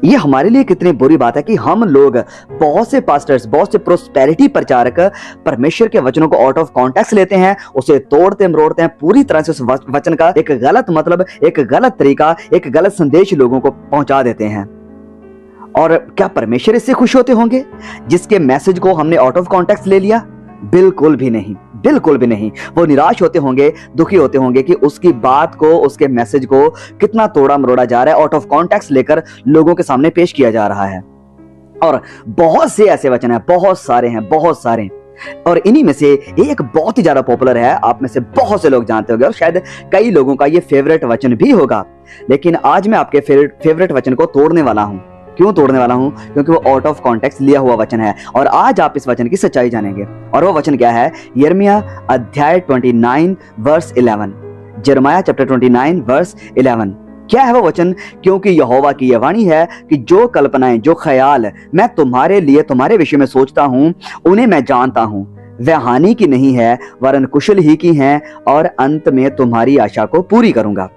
ये हमारे लिए कितनी बुरी बात है कि हम लोग, बहुत से पास्टर्स, बहुत से प्रोस्पेरिटी प्रचारक परमेश्वर के वचनों को आउट ऑफ कॉन्टेक्स्ट लेते हैं, उसे तोड़ते मरोड़ते हैं, पूरी तरह से उस वचन का एक गलत मतलब, एक गलत तरीका, एक गलत संदेश लोगों को पहुंचा देते हैं। और क्या परमेश्वर इससे खुश होते होंगे जिसके मैसेज को हमने आउट ऑफ कॉन्टेक्स्ट ले लिया? बिल्कुल भी नहीं, बिल्कुल भी नहीं। वो निराश होते होंगे, दुखी होते होंगे कि उसकी बात को, उसके मैसेज को कितना तोड़ा मरोड़ा जा रहा है, आउट ऑफ कॉन्टेक्स्ट लेकर लोगों के सामने पेश किया जा रहा है। और बहुत से ऐसे वचन हैं, बहुत सारे हैं, बहुत सारे। और इन्हीं में से एक बहुत ही ज्यादा पॉपुलर है, आप में से बहुत से लोग जानते होंगे और शायद कई लोगों का ये फेवरेट वचन भी होगा। लेकिन आज मैं आपके फेवरेट वचन को तोड़ने वाला हूं। क्यों तोड़ने वाला हूं? क्योंकि वो आउट ऑफ कॉन्टेक्स्ट लिया हुआ वचन है और आज आप इस वचन की सच्चाई जानेंगे। और वो वचन क्या है? यिर्मयाह अध्याय 29 वर्स 11। यिर्मयाह चैप्टर 29 वर्स 11। क्या है वो वचन? क्योंकि यहोवा की यह वाणी है कि जो कल्पनाएं, जो ख्याल मैं तुम्हारे लिए, तुम्हारे विषय में सोचता हूं, उन्हें मैं जानता हूं। वह हानि की नहीं है वरन कुशल ही की हैं, और अंत में तुम्हारी आशा को पूरी करूंगा।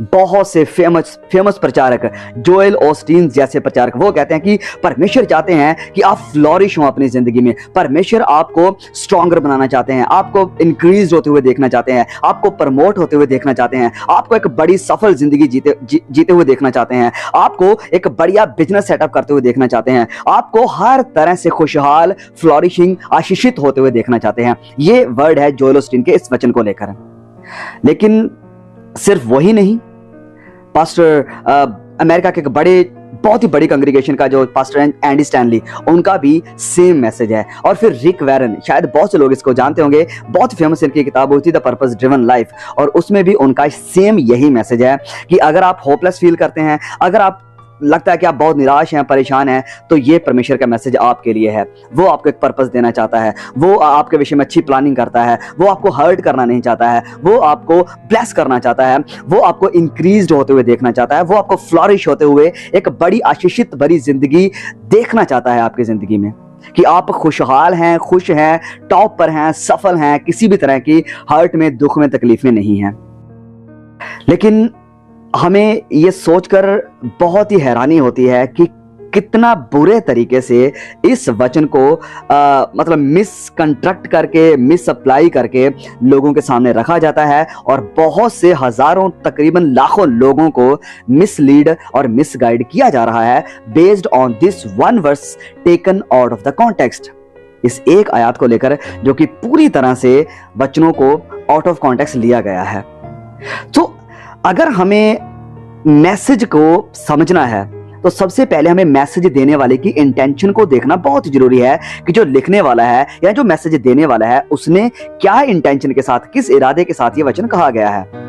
बहुत से फेमस प्रचारक, जोएल ऑस्टीन जैसे प्रचारक, वो कहते हैं कि परमेश्वर चाहते हैं कि आप फ्लॉरिश हो अपनी जिंदगी में। परमेश्वर आपको स्ट्रॉन्गर बनाना चाहते हैं, आपको इंक्रीज होते हुए देखना चाहते हैं, आपको प्रमोट होते हुए देखना चाहते हैं, आपको एक बड़ी सफल जिंदगी जीते हुए देखना चाहते हैं, आपको एक बढ़िया बिजनेस सेटअप करते हुए देखना चाहते हैं, आपको हर तरह से खुशहाल, फ्लॉरिशिंग, आशीषित होते हुए देखना चाहते हैं। ये वर्ड है जोएल ऑस्टीन के इस वचन को लेकर। लेकिन सिर्फ वही नहीं, पास्टर अमेरिका के बहुत ही बड़ी कांग्रेगेशन का जो पास्टर एंडी स्टैनली, उनका भी सेम मैसेज है। और फिर रिक वैरन, शायद बहुत से लोग इसको जानते होंगे, बहुत फेमस इनकी किताब होती है द पर्पस ड्रिवन लाइफ, और उसमें भी उनका सेम यही मैसेज है कि अगर आप होपलेस फील करते हैं, अगर आप लगता है कि आप बहुत निराश हैं, परेशान हैं, तो ये परमेश्वर का मैसेज आपके लिए है। वो आपको एक पर्पस देना चाहता है, वो आपके विषय में अच्छी प्लानिंग करता है, वो आपको हर्ट करना नहीं चाहता है, वो आपको ब्लेस करना चाहता है, वो आपको इंक्रीज्ड होते हुए देखना चाहता है, वो आपको फ्लॉरिश होते हुए एक बड़ी आशीषित भरी जिंदगी देखना चाहता है आपकी जिंदगी में, कि आप खुशहाल हैं, खुश हैं, टॉप पर हैं, सफल हैं, किसी भी तरह की हर्ट में, दुख में, तकलीफ में नहीं है। लेकिन हमें ये सोचकर बहुत ही हैरानी होती है कि कितना बुरे तरीके से इस वचन को मतलब मिसकंस्ट्रक्ट करके, मिसअप्लाई करके लोगों के सामने रखा जाता है, और बहुत से हजारों, तकरीबन लाखों लोगों को मिसलीड और मिसगाइड किया जा रहा है based on this one verse taken out of the context. इस एक आयत को लेकर जो कि पूरी तरह से वचनों को आउट ऑफ कॉन्टेक्स्ट लिया गया है। तो अगर हमें मैसेज को समझना है तो सबसे पहले हमें मैसेज देने वाले की इंटेंशन को देखना बहुत जरूरी है कि जो लिखने वाला है या जो मैसेज देने वाला है उसने क्या इंटेंशन के साथ, किस इरादे के साथ ये वचन कहा गया है।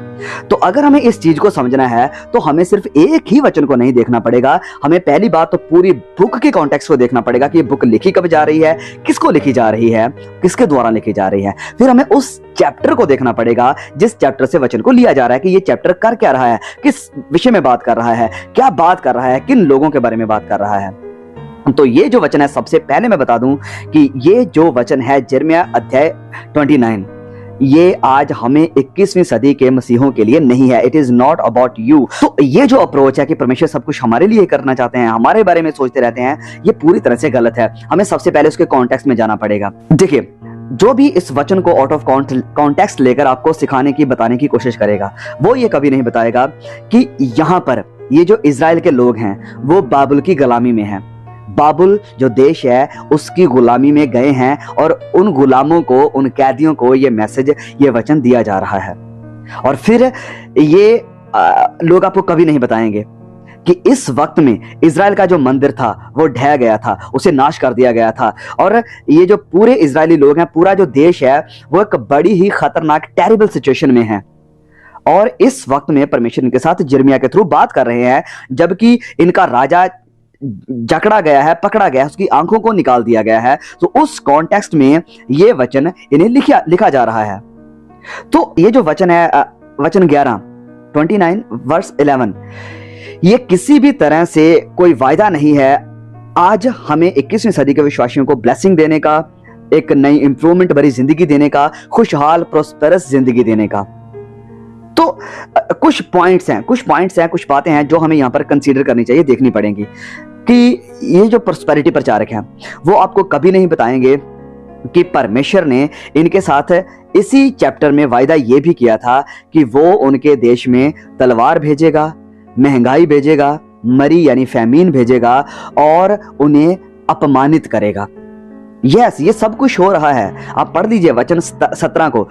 तो अगर हमें इस चीज को समझना है तो हमें सिर्फ एक ही वचन को नहीं देखना पड़ेगा, हमें पहली बात तो पूरी बुक के कॉन्टेक्स्ट को देखना पड़ेगा कि ये बुक लिखी कब जा रही है, किसको लिखी जा रही है, किसके द्वारा लिखी जा रही है। फिर हमें उस चैप्टर को देखना पड़ेगा जिस चैप्टर से वचन को लिया जा रहा है कि ये चैप्टर कर क्या रहा है, किस विषय में बात कर रहा है, क्या बात कर रहा है, किन लोगों के बारे में बात कर रहा है। तो ये जो वचन है, सबसे पहले मैं बता दूं कि ये जो वचन है यिर्मयाह अध्याय 29, ये आज हमें 21वीं सदी के मसीहों के लिए नहीं है। It is not about you. तो ये जो अप्रोच है कि परमेश्वर सब कुछ हमारे लिए करना चाहते हैं, हमारे बारे में सोचते रहते हैं, ये पूरी तरह से गलत है। हमें सबसे पहले उसके कॉन्टेक्स्ट में जाना पड़ेगा। देखिए, जो भी इस वचन को आउट ऑफ कॉन्टेक्स्ट लेकर आपको सिखाने की, बताने की कोशिश करेगा, वो ये कभी नहीं बताएगा कि यहां पर ये जो इजराइल के लोग हैं वो बाबुल की गुलामी में हैं। बाबुल जो देश है उसकी गुलामी में गए हैं और उन गुलामों को, उन कैदियों को ये मैसेज, ये वचन दिया जा रहा है। और फिर ये लोग आपको कभी नहीं बताएंगे कि इस वक्त में इजराइल का जो मंदिर था वो ढह गया था, उसे नाश कर दिया गया था, और ये जो पूरे इजरायली लोग हैं, पूरा जो देश है, वो एक बड़ी ही खतरनाक, टेरिबल सिचुएशन में है। और इस वक्त में परमेश्वर इनके साथ यिर्मयाह के थ्रू बात कर रहे हैं, जबकि इनका राजा जकड़ा गया है, पकड़ा गया है, उसकी आंखों को निकाल दिया गया है। तो उस कॉन्टेक्स्ट में ये वचन इन्हें लिखा जा रहा है। तो ये जो वचन है, वचन 11 29 वर्स 11, ये किसी भी तरह से कोई वायदा नहीं है आज हमें 21वीं सदी के विश्वासियों को ब्लेसिंग देने का, एक नई इंप्रूवमेंट भरी जिंदगी देने का, खुशहाल प्रोस्पेरस जिंदगी देने का। तो कुछ पॉइंट्स हैं, कुछ बातें हैं जो हमें यहाँ पर कंसीडर करनी चाहिए, देखनी पड़ेंगी कि ये जो प्रोस्पेरिटी प्रचारक हैं वो आपको कभी नहीं बताएंगे कि परमेश्वर ने इनके साथ इसी चैप्टर में वायदा ये भी किया था कि वो उनके देश में तलवार भेजेगा, महंगाई भेजेगा, मरी यानी फैमीन भेजेगा और उन्हें अपमानित करेगा। यस, ये सब कुछ हो रहा है। आप पढ़ लीजिए वचन 17 को,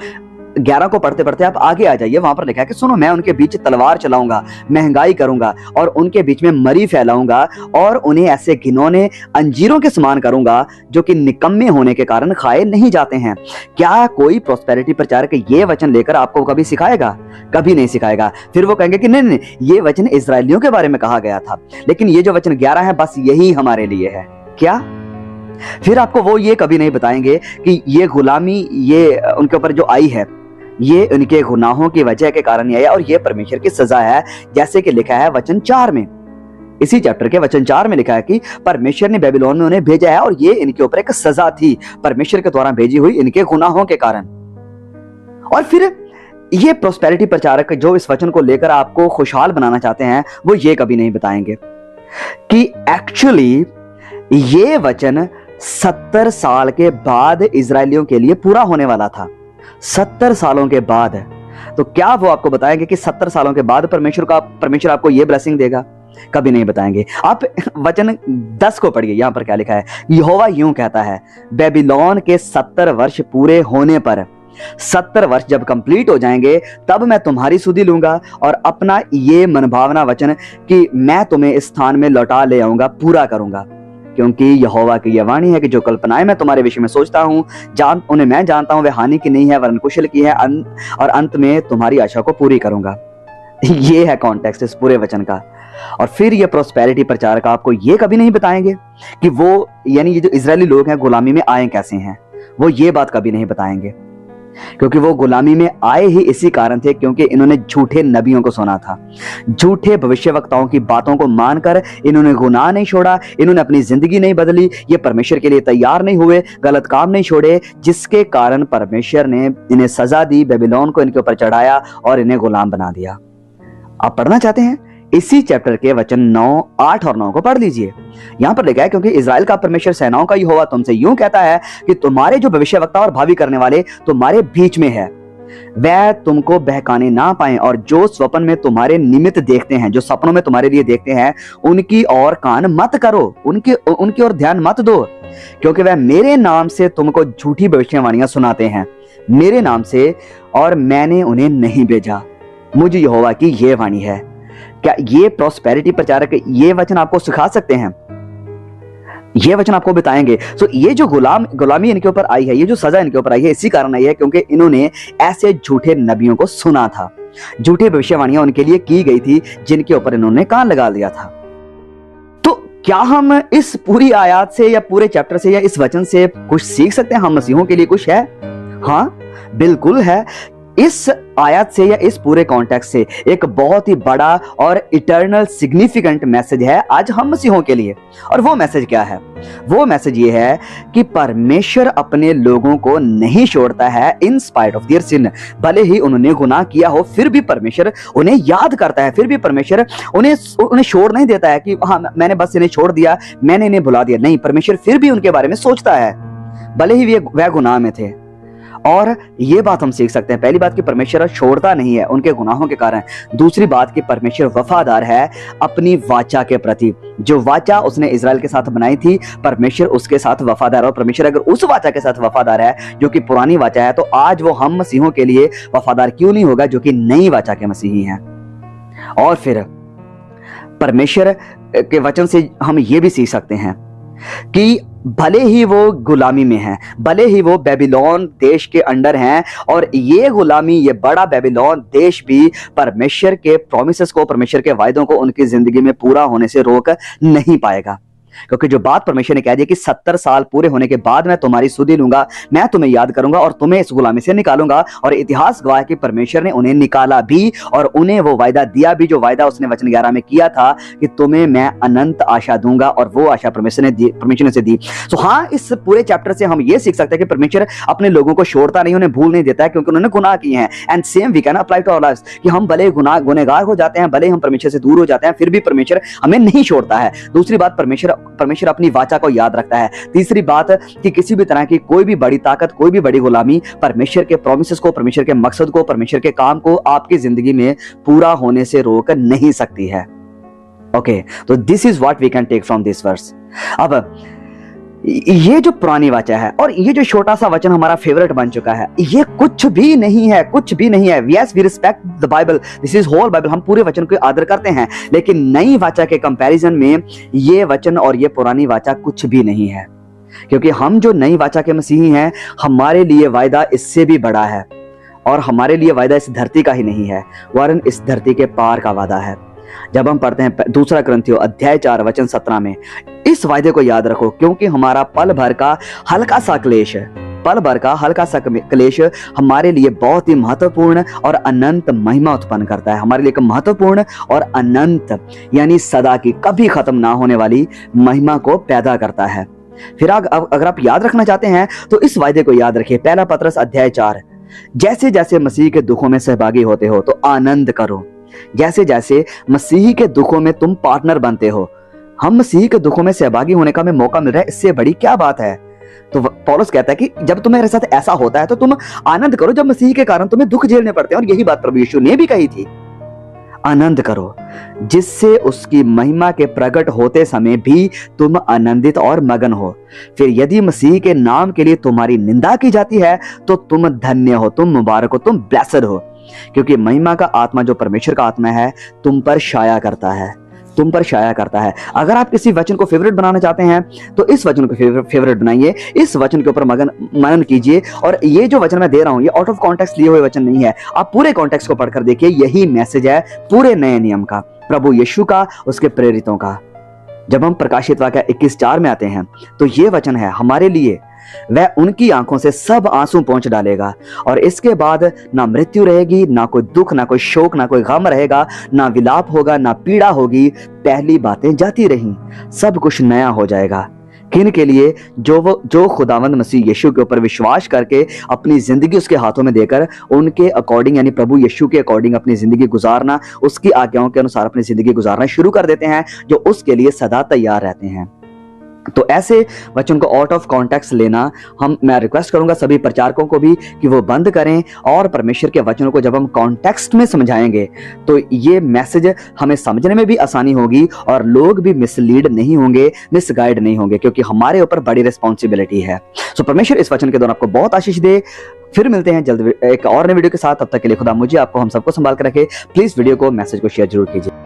11 को पढ़ते पढ़ते आप आगे आ जाइए। वहां पर लिखा है कि सुनो, मैं उनके बीच तलवार चलाऊंगा, महंगाई करूंगा और उनके बीच में मरी फैलाऊंगा और उन्हें ऐसे घिनौने अंजीरों के समान करूंगा जो कि निकम्मे होने के कारण खाए नहीं जाते हैं। क्या कोई प्रोस्पेरिटी प्रचारक ये वचन लेकर आपको कभी सिखाएगा? कभी नहीं सिखाएगा। फिर वो कहेंगे कि नहीं नहीं, ये वचन इजरायलियों के बारे में कहा गया था, लेकिन ये जो वचन 11 है बस यही हमारे लिए है। क्या? फिर आपको वो ये कभी नहीं बताएंगे कि ये गुलामी ये उनके ऊपर जो आई है ये उनके गुनाहों की वजह के कारण ही आया और ये परमेश्वर की सजा है, जैसे कि लिखा है वचन 4 में। इसी चैप्टर के वचन 4 में लिखा है कि परमेश्वर ने बेबीलोन में उन्हें भेजा है और ये इनके ऊपर एक सजा थी परमेश्वर के द्वारा भेजी हुई इनके गुनाहों के कारण। और फिर ये प्रोस्पेरिटी प्रचारक जो इस वचन को लेकर आपको खुशहाल बनाना चाहते हैं वो ये कभी नहीं बताएंगे कि एक्चुअली ये वचन 70 साल के बाद इजरायलियों के लिए पूरा होने वाला था। 70 सालों के बाद। तो क्या वो आपको बताएंगे कि 70 सालों के बाद परमेश्वर आपको ये ब्लेसिंग देगा? कभी नहीं बताएंगे। आप वचन 10 को पढ़िए, यहां पर क्या लिखा है। यहोवा यूं कहता है, बेबीलोन के 70 वर्ष पूरे होने पर, 70 वर्ष जब कंप्लीट हो जाएंगे तब मैं तुम्हारी सुधि लूंगा और अपना ये मनभावना वचन कि मैं तुम्हें इस स्थान में लौटा ले आऊंगा पूरा करूंगा। क्योंकि यहोवा की यह वाणी है कि जो कल्पनाएं मैं तुम्हारे विषय में सोचता हूं उन्हें मैं जानता हूं, वे हानि की नहीं है वरन कुशल की है, और अंत में तुम्हारी आशा को पूरी करूंगा। ये है कॉन्टेक्स्ट इस पूरे वचन का। और फिर ये प्रोस्पेरिटी प्रचारक आपको ये कभी नहीं बताएंगे कि वो यानी ये जो इजरायली लोग हैं गुलामी में आए कैसे हैं। वो ये बात कभी नहीं बताएंगे, क्योंकि वो गुलामी में आए ही इसी कारण थे क्योंकि इन्होंने झूठे नबियों को सुना था, झूठे भविष्यवक्ताओं की बातों को मानकर इन्होंने गुनाह नहीं छोड़ा, इन्होंने अपनी जिंदगी नहीं बदली, ये परमेश्वर के लिए तैयार नहीं हुए, गलत काम नहीं छोड़े, जिसके कारण परमेश्वर ने इन्हें सजा दी, बेबीलोन को इनके ऊपर चढ़ाया और इन्हें गुलाम बना दिया। आप पढ़ना चाहते हैं? इसी चैप्टर के वचन 9, 8 और 9 को पढ़ लीजिए। यहां पर लिखा है, क्योंकि इजराइल का परमेश्वर सेनाओं का यहोवा तुमसे यूं कहता है कि तुम्हारे जो भविष्यवक्ता और भावी करने वाले तुम्हारे बीच में है, वह तुमको बहकाने ना पाए, और जो स्वप्न में तुम्हारे निमित्त देखते हैं, जो सपनों में तुम्हारे लिए देखते हैं, उनकी ओर कान मत करो, उनकी ओर ध्यान मत दो, क्योंकि वह मेरे नाम से तुमको झूठी भविष्यवाणियां सुनाते हैं, मेरे नाम से, और मैंने उन्हें नहीं भेजा। मुझे यहोवा की यह वाणी है। क्या ये प्रोस्पेरिटी प्रचारक ये वचन आपको सिखा सकते हैं? ये वचन आपको बताएंगे। सो ये जो गुलामी इनके ऊपर आई है, ये जो सजा इनके ऊपर आई है, इसी कारण आई है क्योंकि इन्होंने ऐसे झूठे नबियों को सुना था, झूठी भविष्यवाणियां उनके लिए की गई थी जिनके ऊपर इन्होंने कान लगा दिया था। तो क्या हम इस पूरी आयत से या पूरे चैप्टर से या इस वचन से कुछ सीख सकते हैं? हम मसीहों के लिए कुछ है? हाँ, बिल्कुल है। इस आयत से या इस पूरे कॉन्टेक्स्ट से एक बहुत ही बड़ा और इटर्नल सिग्निफिकेंट मैसेज है आज हम मसीहों के लिए। और वो मैसेज क्या है? वो मैसेज ये है कि परमेश्वर अपने लोगों को नहीं छोड़ता है in spite of their sin. भले ही उन्होंने गुनाह किया हो फिर भी परमेश्वर उन्हें याद करता है, फिर भी परमेश्वर उन्हें छोड़ नहीं देता है कि हाँ मैंने बस इन्हें छोड़ दिया, मैंने इन्हें भुला दिया। नहीं, परमेश्वर फिर भी उनके बारे में सोचता है, भले ही वह गुनाह में थे। और ये बात हम सीख सकते हैं, पहली बात कि परमेश्वर छोड़ता नहीं है उनके गुनाहों के कारण। दूसरी बात कि परमेश्वर वफादार है अपनी वाचा के प्रति। जो वाचा उसने इजराइल के साथ बनाई थी, परमेश्वर उसके साथ वफादार है। और परमेश्वर अगर उस वाचा के साथ वफादार है जो कि पुरानी वाचा है, तो आज वो हम मसीहों के लिए वफादार क्यों नहीं होगा जो कि नई वाचा के मसीही हैं। और फिर परमेश्वर के वचन से हम ये भी सीख सकते हैं कि भले ही वो गुलामी में हैं, भले ही वो बेबीलोन देश के अंडर हैं, और ये गुलामी, ये बड़ा बेबीलोन देश भी परमेश्वर के प्रॉमिसेस को, परमेश्वर के वायदों को उनकी जिंदगी में पूरा होने से रोक नहीं पाएगा। क्योंकि जो बात परमेश्वर ने कह दी कि 70 साल पूरे होने के बाद मैं तुम्हारी सुधि लूंगा, मैं तुम्हें याद करूंगा और तुम्हें इस गुलामी से निकालूंगा। और इतिहास गवाह है कि परमेश्वर ने उन्हें निकाला भी और उन्हें वो वायदा दिया भी, जो वायदा उसने वचन 11 में किया था कि तुम्हें मैं अनंत आशा दूंगा, और वो आशा परमेश्वर ने उसे दी। तो हाँ, इस पूरे चैप्टर से हम ये सीख सकते हैं कि परमेश्वर अपने लोगों को छोड़ता नहीं, उन्हें भूल नहीं देता है, क्योंकि उन्होंने गुनाह किए हैं। And same we can apply to our lives कि हम भले गुनहगार हो जाते हैं, भले हम परमेश्वर से दूर हो जाते हैं, फिर भी परमेश्वर हमें नहीं छोड़ता है। दूसरी बात, परमेश्वर अपनी वाचा को याद रखता है। तीसरी बात कि किसी भी तरह की कोई भी बड़ी ताकत, कोई भी बड़ी गुलामी परमेश्वर के प्रोमिसेस को, परमेश्वर के मकसद को, परमेश्वर के काम को आपकी जिंदगी में पूरा होने से रोक नहीं सकती है। ओके, तो this is what we can take from this verse. अब ये जो पुरानी वाचा है और ये जो छोटा सा वचन हमारा फेवरेट बन चुका है, ये कुछ भी नहीं है, कुछ भी नहीं है। Yes, we respect the Bible, this is whole Bible, हम पूरे वचन को आदर करते हैं, लेकिन नई वाचा के कंपैरिजन में ये वचन और ये पुरानी वाचा कुछ भी नहीं है। क्योंकि हम जो नई वाचा के मसीही हैं, हमारे लिए वायदा इससे भी बड़ा है, और हमारे लिए वायदा इस धरती का ही नहीं है, वरन इस धरती के पार का वादा है। जब हम पढ़ते हैं दूसरा कुरिन्थियों अध्याय 4 वचन 17 में, इस वायदे को याद रखो, क्योंकि हमारा पल भर का हल्का सा क्लेश है, पल भर का हल्का सा क्लेश हमारे लिए बहुत ही महत्वपूर्ण और अनंत महिमा उत्पन्न करता है। हमारे लिए एक महत्वपूर्ण और अनंत यानी सदा की, कभी खत्म ना होने वाली महिमा को पैदा करता है। फिर अगर आप याद रखना चाहते हैं तो इस वायदे को याद रखिए। पहला पत्रस अध्याय 4, जैसे जैसे मसीह के दुखों में सहभागी होते हो तो आनंद करो। जैसे जैसे मसीह के दुखों में तुम पार्टनर बनते हो, हम मसीह के दुखों में सहभागी होने का हमें मौका मिल रहा है, इससे बड़ी क्या बात है। तो पौलुस कहता है कि जब तुम्हारे साथ ऐसा होता है तो तुम आनंद करो, जब मसीह के कारण तुम्हें दुख झेलने पड़ते हैं। और यही बात प्रभु यीशु ने भी कही थी, आनंद करो, जिससे उसकी महिमा के प्रकट होते समय भी तुम आनंदित और मगन हो। फिर यदि मसीह के नाम के लिए तुम्हारी निंदा की जाती है तो तुम धन्य हो, तुम मुबारक हो, तुम ब्लेसड हो, क्योंकि महिमा का आत्मा जो परमेश्वर का आत्मा है तुम पर छाया करता है, तुम पर छाया करता है। अगर आप किसी वचन को फेवरेट बनाना चाहते हैं तो इस वचन को फेवरेट बनाइए, इस वचन के ऊपर मनन कीजिए। और ये जो वचन मैं दे रहा हूं, ये आउट ऑफ कॉन्टेक्स्ट लिए हुए वचन नहीं है, आप पूरे कॉन्टेक्स्ट को पढ़कर देखिए। यही मैसेज है पूरे नए नियम का, प्रभु यीशु का, उसके प्रेरितों का। जब हम प्रकाशित वाक्य 21:4 में आते हैं तो ये वचन है हमारे लिए, वह उनकी आंखों से सब आंसू पोंछ डालेगा, और इसके बाद ना मृत्यु रहेगी, ना कोई दुख, ना कोई शोक, ना कोई गम रहेगा, ना विलाप होगा, ना पीड़ा होगी, पहली बातें जाती रहीं, सब कुछ नया हो जाएगा। किन के लिए? जो खुदावंद मसीह यीशु के ऊपर विश्वास करके अपनी जिंदगी उसके हाथों में देकर उनके अकॉर्डिंग यानी प्रभु यीशु के अकॉर्डिंग अपनी जिंदगी गुजारना, उसकी आज्ञाओं के अनुसार अपनी जिंदगी गुजारना शुरू कर देते हैं, जो उसके लिए सदा तैयार रहते हैं। तो ऐसे वचन को आउट ऑफ कॉन्टेक्स्ट लेना मैं रिक्वेस्ट करूंगा सभी प्रचारकों को भी कि वो बंद करें, और परमेश्वर के वचनों को जब हम कॉन्टेक्स्ट में समझाएंगे तो ये मैसेज हमें समझने में भी आसानी होगी और लोग भी मिसलीड नहीं होंगे, मिसगाइड नहीं होंगे, क्योंकि हमारे ऊपर बड़ी रिस्पॉन्सिबिलिटी है। सो परमेश्वर इस वचन के दौरान आपको बहुत आशीष दे। फिर मिलते हैं जल्द एक और नए वीडियो के साथ, तब तक के लिए खुदा मुझे आपको हम सबको संभाल कर रखे। प्लीज वीडियो को मैसेज को शेयर जरूर कीजिए।